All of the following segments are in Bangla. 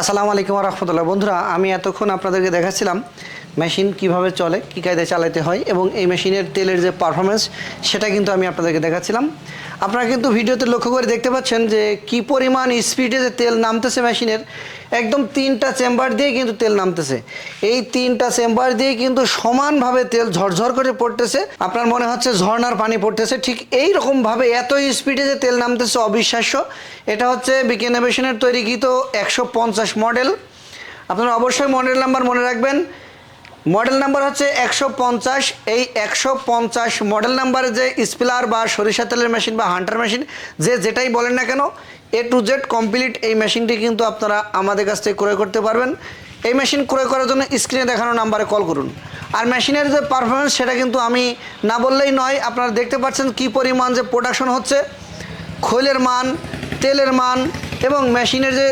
আসসালামু আলাইকুম রহমতুল্লাহ। বন্ধুরা, আমি এতক্ষণ আপনাদেরকে দেখাচ্ছিলাম মেশিন কিভাবে চলে, কী কায়দায় চালাতে হয় এবং এই মেশিনের তেলের যে পারফরমেন্স সেটা কিন্তু আমি আপনাদেরকে দেখাচ্ছিলাম। আপনারা কিন্তু ভিডিওতে লক্ষ্য করে দেখতে পাচ্ছেন যে কি পরিমাণ স্পিডে যে তেল নামতেছে মেশিনের। একদম 3টা চেম্বার দিয়ে কিন্তু তেল নামতেছে। এই 3টা চেম্বার দিয়ে কিন্তু সমানভাবে তেল ঝরঝর করে পড়তেছে। আপনার মনে হচ্ছে ঝর্ণার পানি পড়তেছে। ঠিক এই রকমভাবে এত স্পিডে যে তেল নামতেছে অবিশ্বাস্য। এটা হচ্ছে বিকে ইনোভেশনের তৈরিকৃত 150 মডেল। আপনারা অবশ্যই মডেল নাম্বার মনে রাখবেন। মডেল নাম্বার হচ্ছে 150। এই 150 মডেল নাম্বারে যে স্পিলার বা সরিষা তেলের মেশিন বা হান্টার মেশিন যেটাই বলেন না কেন, A to Z কমপ্লিট এই মেশিনটি কিন্তু আপনারা আমাদের কাছ থেকে ক্রয় করতে পারবেন। এই মেশিন ক্রয় করার জন্য স্ক্রিনে দেখানো নাম্বারে কল করুন। আর মেশিনের যে পারফরমেন্স সেটা কিন্তু আমি না বললেই নয়। আপনারা দেখতে পাচ্ছেন কি পরিমাণ যে প্রোডাকশন হচ্ছে, খৈলের মান, তেলের মান এবং মেশিনের যে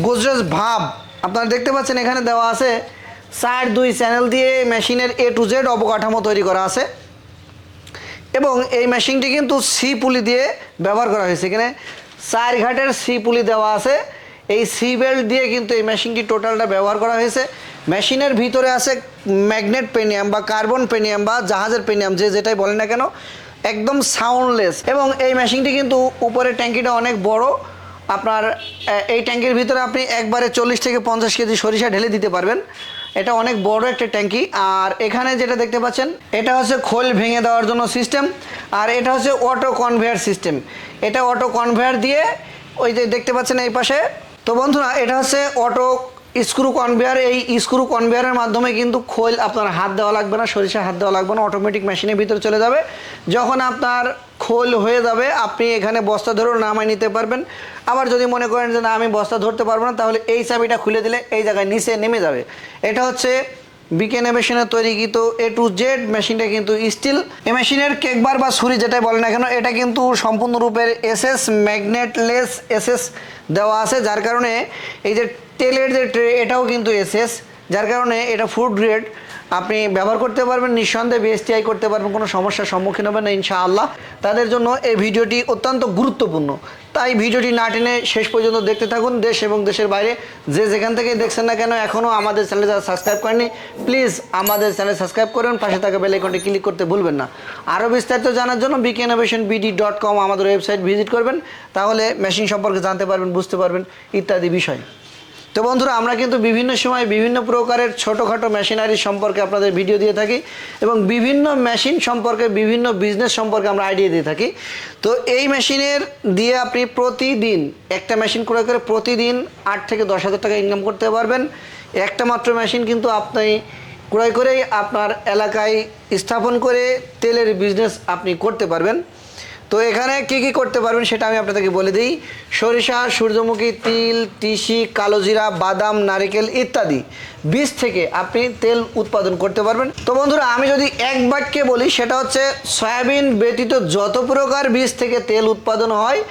গোজরেজ ভাব আপনারা দেখতে পাচ্ছেন। এখানে দেওয়া আছে 4-2 চ্যানেল দিয়ে মেশিনের A to Z অবকাঠামো তৈরি করা আছে এবং এই মেশিনটি কিন্তু সি পুলি দিয়ে ব্যবহার করা হয়েছে। এখানে 4 ঘাটের সি পুলি দেওয়া আছে। এই সি বেল্ট দিয়ে কিন্তু এই মেশিনটি টোটালটা ব্যবহার করা হয়েছে। মেশিনের ভিতরে আছে ম্যাগনেট পেনিয়াম বা কার্বন পেনিয়াম বা জাহাজের পেনিয়াম যেটাই বলেন না কেন, একদম সাউন্ডলেস। এবং এই মেশিনটি কিন্তু উপরের ট্যাঙ্কিটা অনেক বড়। আপনার এই ট্যাঙ্কির ভিতরে আপনি একবারে 40 থেকে 50 কেজি সরিষা ঢেলে দিতে পারবেন। এটা অনেক বড় একটা ট্যাঙ্কি। আর এখানে যেটা দেখতে পাচ্ছেন এটা হচ্ছে খোল ভেঙে দেওয়ার জন্য সিস্টেম। আর এটা হচ্ছে অটো কনভেয়ার সিস্টেম। এটা অটো কনভেয়ার দিয়ে ওই যে দেখতে পাচ্ছেন এই পাশে। তো বন্ধুরা, এটা হচ্ছে অটো স্ক্রু কনভেয়ার। এই স্ক্রু কনভেয়ারের মাধ্যমে কিন্তু খোল আপনার হাত দেওয়া লাগবে না, সরিষা হাত দেওয়া লাগবে না, অটোমেটিক মেশিনের ভিতরে চলে যাবে। যখন আপনার খোল হয়ে যাবে আপনি এখানে বস্তা ধরেও নামাই নিতে পারবেন। আবার যদি মনে করেন যে না আমি বস্তা ধরতে পারবো না, তাহলে এই চাবিটা খুলে দিলে এই জায়গায় নিচে নেমে যাবে। এটা হচ্ছে বিকে ইনোভেশনের তৈরিকৃত A to Z মেশিনটা কিন্তু স্টিল। এই মেশিনের কেকবার বা ছুরি যেটাই বলে না কেন, এটা কিন্তু সম্পূর্ণরূপে SS ম্যাগনেটলেস SS দেওয়া আছে, যার কারণে এই যে তেলের যে ট্রে এটাও কিন্তু SS, যার কারণে এটা ফুড গ্রেড। আপনি ব্যবহার করতে পারবেন, নিঃসন্দেহে BSTI করতে পারবেন, কোনো সমস্যার সম্মুখীন হবেন না ইনশাআল্লাহ। তাদের জন্য এই ভিডিওটি অত্যন্ত গুরুত্বপূর্ণ, তাই ভিডিওটি না টেনে শেষ পর্যন্ত দেখতে থাকুন। দেশ এবং দেশের বাইরে যেখান থেকে দেখছেন না কেন, এখনও আমাদের চ্যানেল যারা সাবস্ক্রাইব করেননি প্লিজ আমাদের চ্যানেল সাবস্ক্রাইব করুন, পাশে থাকা বেল আইকনটি ক্লিক করতে ভুলবেন না। আরও বিস্তারিত জানার জন্য bkinnovationbd.com আমাদের ওয়েবসাইট ভিজিট করবেন, তাহলে মেশিন সম্পর্কে জানতে পারবেন, বুঝতে পারবেন ইত্যাদি বিষয়। তো বন্ধুরা, আমরা কিন্তু বিভিন্ন সময় বিভিন্ন প্রকারের ছোটোখাটো মেশিনারি সম্পর্কে আপনাদের ভিডিও দিয়ে থাকি এবং বিভিন্ন মেশিন সম্পর্কে, বিভিন্ন বিজনেস সম্পর্কে আমরা আইডিয়া দিয়ে থাকি। তো এই মেশিনের দিয়ে আপনি প্রতিদিন একটা মেশিন ক্রয় করে প্রতিদিন 8 থেকে 10 হাজার টাকা ইনকাম করতে পারবেন। একটা মাত্র মেশিন কিন্তু আপনি ক্রয় করেই আপনার এলাকায় স্থাপন করে তেলের বিজনেস আপনি করতে পারবেন। তো এখানে কি কি করতে পারবেন সেটা আমি আপনাদেরকে বলে দিই। সরিষা, সূর্যমুখী, তিল, তিসি, কালোজিরা, বাদাম, নারকেল ইত্যাদি বীজ থেকে আপনি তেল উৎপাদন করতে পারবেন। তো বন্ধুরা, আমি যদি এক বাক্যে বলি সেটা হচ্ছে সয়াবিন ব্যতীত যত প্রকার বীজ থেকে তেল উৎপাদন হয়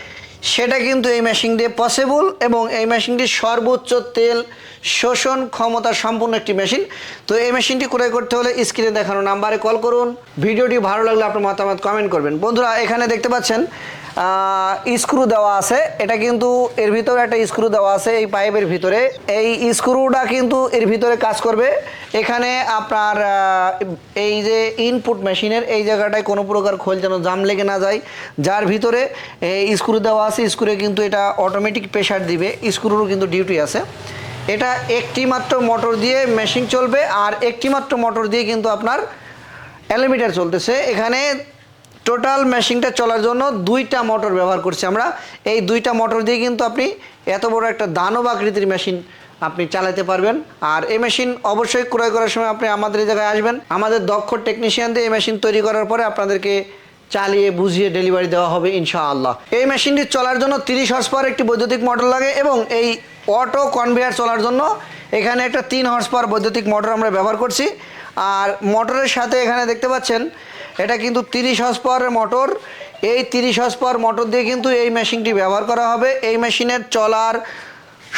সেটা কিন্তু এই মেশিন দিয়ে পসিবল এবং এই মেশিনটি সর্বোচ্চ তেল শোষণ ক্ষমতা সম্পন্ন একটি মেশিন। তো এই মেশিনটি ক্রয় করতে হলে স্ক্রিনে দেখানো নাম্বারে কল করুন। ভিডিওটি ভালো লাগলে আপনার মতামত কমেন্ট করবেন। বন্ধুরা, এখানে দেখতে পাচ্ছেন স্ক্রু দেওয়া আছে। এটা কিন্তু এর ভিতরে একটা স্ক্রু দেওয়া আছে এই পাইপের ভিতরে। এই স্ক্রুটা কিন্তু এর ভিতরে কাজ করবে। এখানে আপনার এই যে ইনপুট মেশিনের এই জায়গাটায় কোনো প্রকার খোল যেন জাম লেগে না যায়, যার ভিতরে এই স্ক্রু দেওয়া আছে। স্ক্রুয়ে কিন্তু এটা অটোমেটিক প্রেশার দিবে, স্ক্রুরও কিন্তু ডিউটি আছে। এটা একটি মাত্র মোটর দিয়ে মেশিন চলবে আর একটি মাত্র মোটর দিয়ে কিন্তু আপনার অ্যালোমিটার চলতেছে। এখানে টোটাল মেশিনটা চলার জন্য 2টা মোটর ব্যবহার করছি আমরা। এই 2টা মোটর দিয়ে কিন্তু আপনি এত বড় একটা দানব আকৃতির মেশিন আপনি চালাতে পারবেন। আর এই মেশিন অবশ্যই ক্রয় করার সময় আপনি আমাদের এই জায়গায় আসবেন। আমাদের দক্ষ টেকনিশিয়ান দিয়ে এই মেশিন তৈরি করার পরে আপনাদেরকে চালিয়ে বুঝিয়ে ডেলিভারি দেওয়া হবে ইনশাআল্লাহ। এই মেশিনটি চলার জন্য 30 হর্স পাওয়ার একটি বৈদ্যুতিক মোটর লাগে এবং এই অটো কনভেয়ার চলার জন্য এখানে একটা 3 হর্স পাওয়ার বৈদ্যুতিক মোটর আমরা ব্যবহার করছি। আর মোটরের সাথে এখানে দেখতে পাচ্ছেন এটা কিন্তু 30 হর্স পাওয়ারের মোটর। এই 30 হর্স পাওয়ার মোটর দিয়ে কিন্তু এই মেশিনটি ব্যবহার করা হবে। এই মেশিনের চলার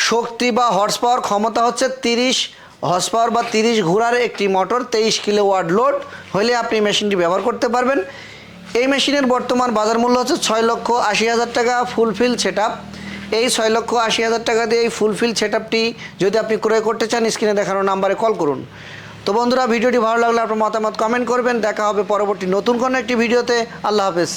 শক্তি বা হর্স পাওয়ার ক্ষমতা হচ্ছে 30 হর্স পাওয়ার বা 30 ঘোড়ার একটি মোটর। 23 কিলোওয়াট লোড হলে আপনি মেশিনটি ব্যবহার করতে পারবেন। এই মেশিনের বর্তমান বাজার মূল্য হচ্ছে 6,80,000 টাকা ফুলফিল সেটআপ। এই 6,80,000 টাকা দিয়ে এই ফুলফিল সেটআপটি যদি আপনি ক্রয় করতে চান, স্ক্রিনে দেখানো নাম্বারে কল করুন। তো বন্ধুরা, ভিডিওটি ভালো লাগলে আপনার মতামত কমেন্ট করবেন। দেখা হবে পরবর্তী নতুন কোনো একটি ভিডিওতে। আল্লাহ হাফেজ।